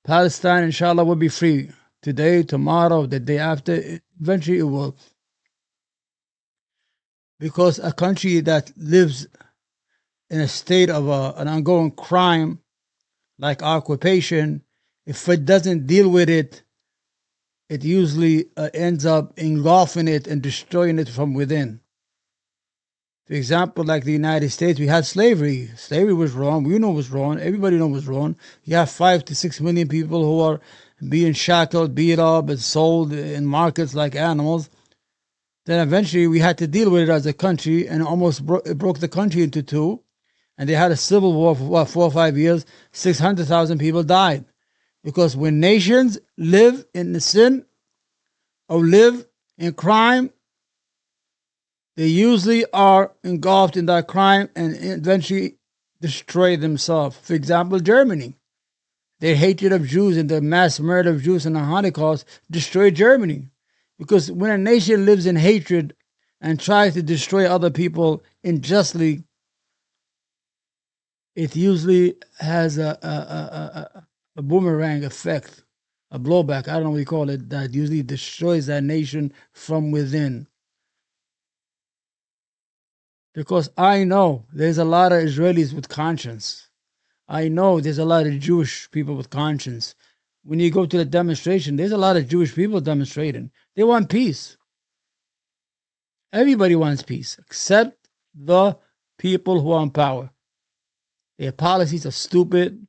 Palestine, inshallah, will be free today, tomorrow, the day after. Eventually, it will, because a country that lives in a state of an ongoing crime like occupation, if it doesn't deal with it, it usually ends up engulfing it and destroying it from within. For example, like the United States, we had slavery. Slavery was wrong. We know it was wrong. Everybody knows it was wrong. You have 5 to 6 million people who are being shackled, beat up, and sold in markets like animals. Then eventually we had to deal with it as a country, and it broke the country into two. And they had a civil war for 4 or 5 years. 600,000 people died. Because when nations live in the sin or live in crime, they usually are engulfed in that crime and eventually destroy themselves. For example, Germany. Their hatred of Jews and the mass murder of Jews in the Holocaust destroyed Germany. Because when a nation lives in hatred and tries to destroy other people unjustly, it usually has a boomerang effect, a blowback, I don't know what you call it, that usually destroys that nation from within. Because I know there's a lot of Israelis with conscience. I know there's a lot of Jewish people with conscience. When you go to the demonstration, there's a lot of Jewish people demonstrating. They want peace. Everybody wants peace, except the people who are in power. Their policies are stupid.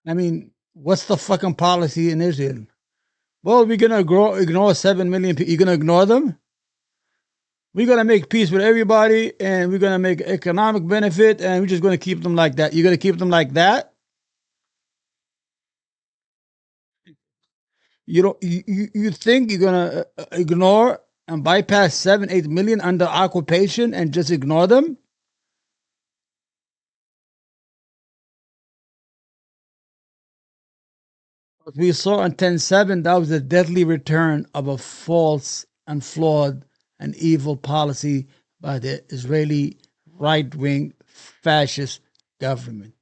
I mean, what's the fucking policy in Israel? Well, we're gonna ignore 7 million people. You're gonna ignore them? We're gonna make peace with everybody, and we're gonna make economic benefit, and we're just gonna keep them like that. You're gonna keep them like that? You don't. You think you're gonna ignore and bypass 7, 8 million under occupation and just ignore them? What we saw on 10/7, that was a deadly return of a false and flawed and evil policy by the Israeli right wing fascist government.